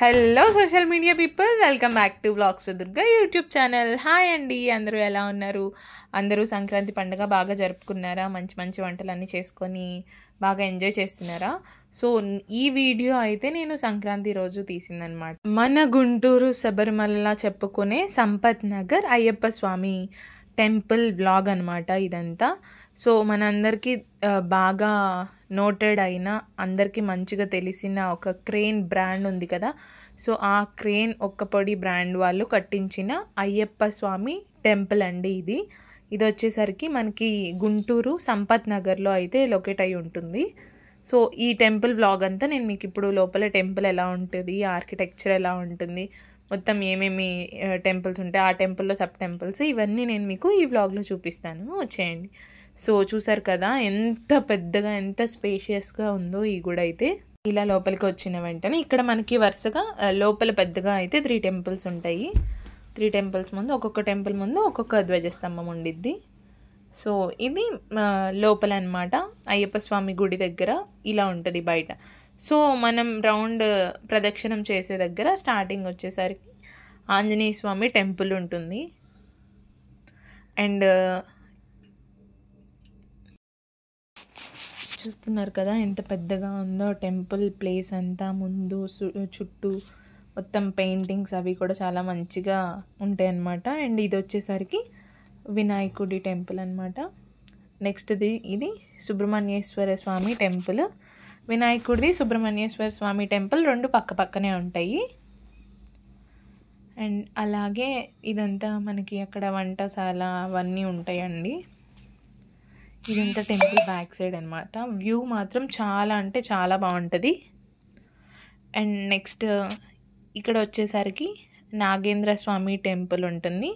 Hello social media people, welcome back to vlogs with Durga YouTube channel. Hi అండి, అందరూ ఎలా ఉన్నారు? అందరూ సంక్రాంతి పండుగ బాగా జరుపుకున్నారా? మంచి మంచి వంటలన్నీ చేసుకొని బాగా ఎంజాయ్ చేస్తున్నారా? సో ఈ వీడియో అయితే నేను సంక్రాంతి రోజు తీసిందనమాట. మన గుంటూరు శబరిమల చెప్పుకునే సంపత్ నగర్ అయ్యప్ప స్వామి టెంపుల్ వ్లాగ్ అనమాట ఇదంతా. సో మనందరికీ బాగా నోటెడ్ అయిన, అందరికీ మంచిగా తెలిసిన ఒక క్రేన్ బ్రాండ్ ఉంది కదా. సో ఆ క్రేన్ ఒక్కపొడి బ్రాండ్ వాళ్ళు కట్టించిన అయ్యప్ప స్వామి టెంపుల్ అండి ఇది. ఇది వచ్చేసరికి మనకి గుంటూరు సంపత్ నగర్లో అయితే లొకేట్ అయి ఉంటుంది. సో ఈ టెంపుల్ వ్లాగ్ అంతా నేను మీకు ఇప్పుడు లోపల టెంపుల్ ఎలా ఉంటుంది, ఆర్కిటెక్చర్ ఎలా ఉంటుంది, మొత్తం ఏమేమి టెంపుల్స్ ఉంటాయి, ఆ టెంపుల్లో సబ్ టెంపుల్స్, ఇవన్నీ నేను మీకు ఈ వ్లాగ్లో చూపిస్తాను. వచ్చేయండి. సో చూసారు కదా ఎంత పెద్దగా, ఎంత స్పేషియస్గా ఉందో ఈ గుడి అయితే. ఇలా లోపలికి వచ్చిన వెంటనే ఇక్కడ మనకి వరుసగా లోపల పెద్దగా అయితే 3 టెంపుల్స్ ఉంటాయి. 3 టెంపుల్స్ ముందు, ఒక్కొక్క టెంపుల్ ముందు ఒక్కొక్క ధ్వజస్తంభం ఉండిద్ది. సో ఇది లోపల అనమాట. అయ్యప్ప స్వామి గుడి దగ్గర ఇలా ఉంటుంది బయట. సో మనం రౌండ్ ప్రదక్షిణం చేసే దగ్గర స్టార్టింగ్ వచ్చేసరికి ఆంజనేయ స్వామి టెంపుల్ ఉంటుంది. అండ్ చూస్తున్నారు కదా ఎంత పెద్దగా ఉందో టెంపుల్ ప్లేస్ అంతా. ముందు చుట్టూ మొత్తం పెయింటింగ్స్ అవి కూడా చాలా మంచిగా ఉంటాయి అన్నమాట. అండ్ ఇది వచ్చేసరికి వినాయకుడి టెంపుల్ అనమాట. నెక్స్ట్ ఇది సుబ్రహ్మణ్యేశ్వర స్వామి టెంపుల్. వినాయకుడిది, సుబ్రహ్మణ్యేశ్వర స్వామి టెంపుల్ రెండు పక్క పక్కనే ఉంటాయి. అండ్ అలాగే ఇదంతా మనకి అక్కడ వంటశాల అవన్నీ ఉంటాయండి. ఇదంతా టెంపుల్ బ్యాక్ సైడ్ అనమాట. వ్యూ మాత్రం చాలా అంటే చాలా బాగుంటుంది. అండ్ నెక్స్ట్ ఇక్కడ వచ్చేసరికి నాగేంద్ర స్వామి టెంపుల్ ఉంటుంది.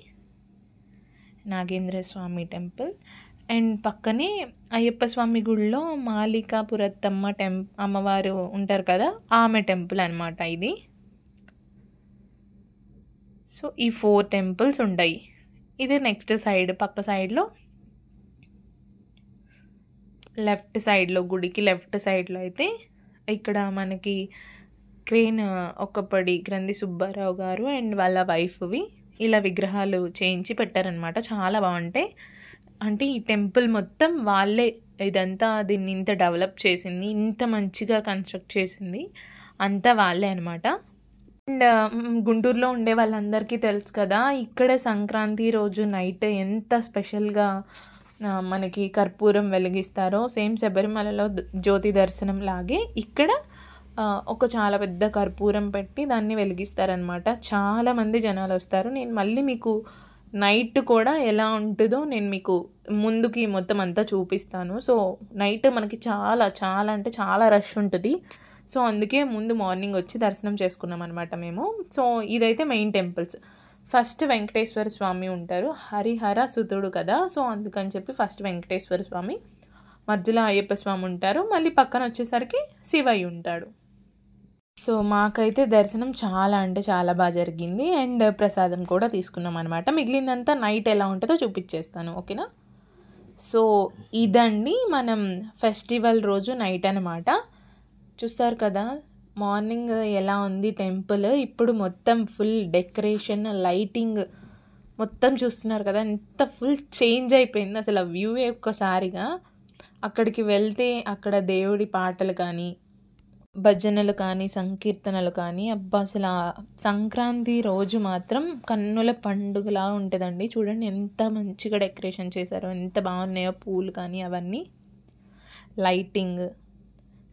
నాగేంద్ర స్వామి టెంపుల్. అండ్ పక్కనే అయ్యప్ప స్వామి గుడిలో మాలికాపురత్తమ్మ అమ్మవారు ఉంటారు కదా, ఆమె టెంపుల్ అనమాట ఇది. సో ఈ 4 టెంపుల్స్ ఉంటాయి. ఇది నెక్స్ట్ సైడ్, పక్క సైడ్లో లెఫ్ట్ సైడ్లో, గుడికి లెఫ్ట్ సైడ్లో అయితే ఇక్కడ మనకి క్రేన్ ఒక్కపడి గ్రంథి సుబ్బారావు గారు అండ్ వాళ్ళ వైఫ్వి ఇలా విగ్రహాలు చేయించి పెట్టారనమాట. చాలా బాగుంటాయి. అంటే ఈ టెంపుల్ మొత్తం వాళ్ళే ఇదంతా, దీన్ని ఇంత డెవలప్ చేసింది, ఇంత మంచిగా కన్స్ట్రక్ట్ చేసింది అంతా వాళ్ళే అనమాట. అండ్ గుంటూరులో ఉండే వాళ్ళందరికీ తెలుసు కదా, ఇక్కడ సంక్రాంతి రోజు నైట్ ఎంత స్పెషల్గా మనకి కర్పూరం వెలిగిస్తారో, సేమ్ శబరిమలలో జ్యోతి దర్శనం లాగే ఇక్కడ ఒక చాలా పెద్ద కర్పూరం పెట్టి దాన్ని వెలిగిస్తారనమాట. చాలామంది జనాలు వస్తారు. నేను మళ్ళీ మీకు నైట్ కూడా ఎలా ఉంటుందో నేను మీకు ముందుకి మొత్తం అంతా చూపిస్తాను. సో నైట్ మనకి చాలా చాలా అంటే చాలా రష్ ఉంటుంది. సో అందుకే ముందు మార్నింగ్ వచ్చి దర్శనం చేసుకున్నాం అనమాట మేము. సో ఇదైతే మెయిన్ టెంపుల్స్. ఫస్ట్ వెంకటేశ్వర స్వామి ఉంటారు, హరిహర సుతుడు కదా. సో అందుకని చెప్పి ఫస్ట్ వెంకటేశ్వర స్వామి, మధ్యలో అయ్యప్ప స్వామి ఉంటారు, మళ్ళీ పక్కన వచ్చేసరికి శివయ్య ఉంటాడు. సో మాకైతే దర్శనం చాలా అంటే చాలా బాగా జరిగింది. అండ్ ప్రసాదం కూడా తీసుకున్నాం అనమాట. మిగిలిందంతా నైట్ ఎలా ఉంటుందో చూపించేస్తాను, ఓకేనా? సో ఇదండి మనం ఫెస్టివల్ రోజు నైట్ అనమాట. చూస్తారు కదా మార్నింగ్ ఎలా ఉంది టెంపుల్. ఇప్పుడు మొత్తం ఫుల్ డెకరేషన్, లైటింగ్ మొత్తం చూస్తున్నారు కదా, ఎంత ఫుల్ చేంజ్ అయిపోయింది అసలు ఆ వ్యూ ఒక్కసారిగా. అక్కడికి వెళ్తే అక్కడ దేవుడి పాటలు కానీ, భజనలు కానీ, సంకీర్తనలు కానీ, అబ్బా అసలు సంక్రాంతి రోజు మాత్రం కన్నుల పండుగలా ఉంటుందండి. చూడండి ఎంత మంచిగా డెకరేషన్ చేశారో, ఎంత బాగున్నాయో పూలు కానీ అవన్నీ, లైటింగ్.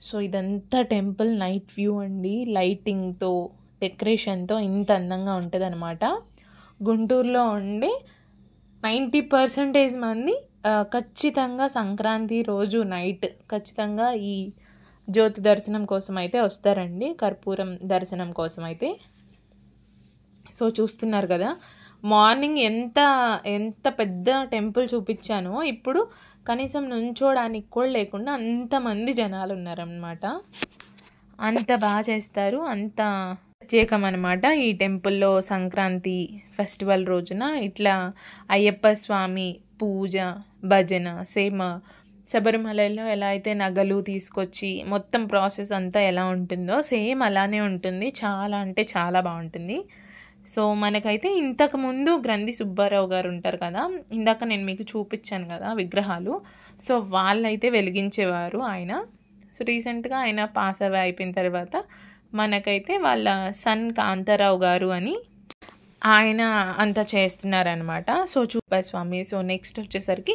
సో ఇదంతా టెంపుల్ నైట్ వ్యూ అండి. లైటింగ్తో, డెకరేషన్తో ఇంత అందంగా ఉంటుంది అనమాట. గుంటూరులో ఉండే 90% మంది ఖచ్చితంగా సంక్రాంతి రోజు నైట్ ఖచ్చితంగా ఈ జ్యోతి దర్శనం కోసం అయితే వస్తారండి, కర్పూరం దర్శనం కోసం అయితే. సో చూస్తున్నారు కదా మార్నింగ్ ఎంత ఎంత పెద్ద టెంపుల్ చూపించానో, ఇప్పుడు కనీసం నుంచోడానికి కూడా లేకుండా అంతమంది జనాలు ఉన్నారనమాట. అంత బాగా చేస్తారు, అంత ప్రత్యేకం అనమాట ఈ టెంపుల్లో. సంక్రాంతి ఫెస్టివల్ రోజున ఇట్లా అయ్యప్ప స్వామి పూజ, భజన, సేమ్ శబరిమలలో ఎలా అయితే నగలు తీసుకొచ్చి మొత్తం ప్రాసెస్ అంతా ఎలా ఉంటుందో సేమ్ అలానే ఉంటుంది. చాలా అంటే చాలా బాగుంటుంది. సో మనకైతే ఇంతకుముందు గ్రంథి సుబ్బారావు గారు ఉంటారు కదా, ఇందాక నేను మీకు చూపించాను కదా విగ్రహాలు. సో వాళ్ళైతే వెలిగించేవారు ఆయన. సో రీసెంట్గా ఆయన పాస్ అవే అయిపోయిన తర్వాత మనకైతే వాళ్ళ సన్ కాంతారావు గారు అని ఆయన అంతా చేస్తున్నారనమాట. సో స్వామి. సో నెక్స్ట్ వచ్చేసరికి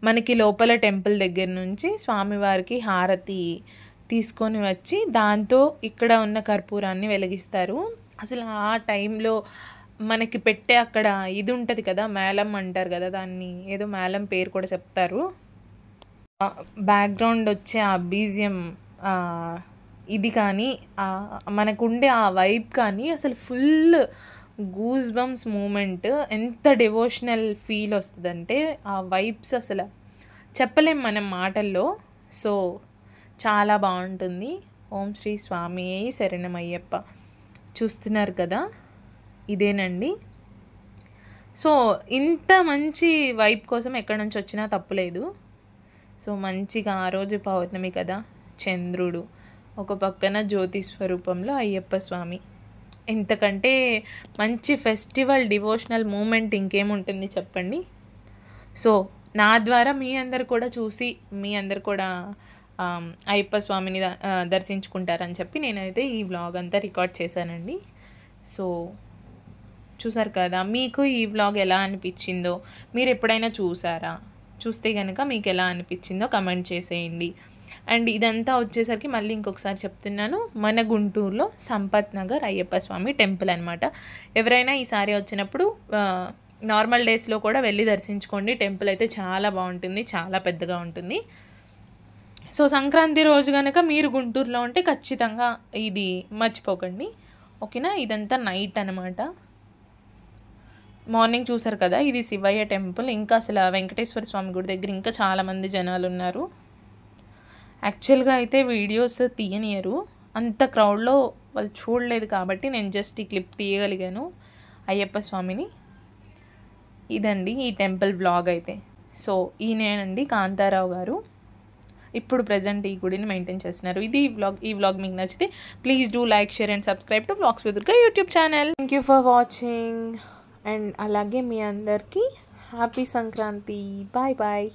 మనకి లోపల టెంపుల్ దగ్గర నుంచి స్వామివారికి హారతి తీసుకొని వచ్చి దాంతో ఇక్కడ ఉన్న కర్పూరాన్ని వెలిగిస్తారు. అసలు ఆ టైంలో మనకి పెట్టే అక్కడ ఇది ఉంటుంది కదా, మేళం అంటారు కదా, దాన్ని ఏదో మేళం పేరు కూడా చెప్తారు. బ్యాక్గ్రౌండ్ వచ్చే ఆ బీజియం ఇది కానీ మనకుండే ఆ వైబ్ కానీ అసలు ఫుల్ గూస్ బంప్స్ మూమెంట్. ఎంత డివోషనల్ ఫీల్ వస్తుందంటే ఆ వైబ్స్ అసలు చెప్పలేం మనం మాటల్లో. సో చాలా బాగుంటుంది. ఓం శ్రీ స్వామి శరణమయ్యప్ప. చూస్తున్నారు కదా, ఇదేనండి. సో ఇంత మంచి వైబ్ కోసం ఎక్కడి నుంచి వచ్చినా తప్పులేదు. సో మంచిగా ఆ రోజు పౌర్ణమి కదా, చంద్రుడు ఒక పక్కన జ్యోతి స్వరూపంలో అయ్యప్ప స్వామి. ఎంతకంటే మంచి ఫెస్టివల్ డివోషనల్ మూమెంట్ ఇంకేముంటుంది చెప్పండి. సో నా ద్వారా మీ అందరు కూడా చూసి మీ అందరు కూడా అయ్యప్ప స్వామిని దర్శించుకుంటారని చెప్పి నేనైతే ఈ వ్లాగ్ అంతా రికార్డ్ చేశానండి. సో చూసారు కదా, మీకు ఈ వ్లాగ్ ఎలా అనిపించిందో, మీరు ఎప్పుడైనా చూసారా? చూస్తే కనుక మీకు ఎలా అనిపించిందో కమెంట్ చేసేయండి. అండ్ ఇదంతా వచ్చేసరికి మళ్ళీ ఇంకొకసారి చెప్తున్నాను, మన గుంటూరులో సంపత్ నగర్ అయ్యప్ప స్వామి టెంపుల్ అనమాట. ఎవరైనా ఈసారి వచ్చినప్పుడు నార్మల్ డేస్లో కూడా వెళ్ళి దర్శించుకోండి. టెంపుల్ అయితే చాలా బాగుంటుంది, చాలా పెద్దగా ఉంటుంది. సో సంక్రాంతి రోజు కనుక మీరు గుంటూరులో ఉంటే ఖచ్చితంగా ఇది మర్చిపోకండి, ఓకేనా. ఇదంతా నైట్ అనమాట. మార్నింగ్ చూసారు కదా, ఇది శివయ్య టెంపుల్. ఇంకా అసలు వెంకటేశ్వర స్వామి గుడి దగ్గర ఇంకా చాలామంది జనాలు ఉన్నారు. యాక్చువల్గా అయితే వీడియోస్ తీయనియరు, అంత క్రౌడ్లో వాళ్ళు చూడలేదు కాబట్టి నేను జస్ట్ ఈ క్లిప్ తీయగలిగాను అయ్యప్ప స్వామిని. ఇదండి ఈ టెంపుల్ వ్లాగ్ అయితే. సో ఈయనేనండి కాంతారావు గారు, ఇప్పుడు ప్రజెంట్ ఈ గుడిని మెయింటైన్ చేస్తున్నారు. ఇది ఈ వ్లాగ్ మీకు నచ్చితే please do like, share and subscribe to vlogs with Durga YouTube channel. Thank you for watching. And అలాగే మీ అందరికీ హ్యాపీ సంక్రాంతి. Bye bye.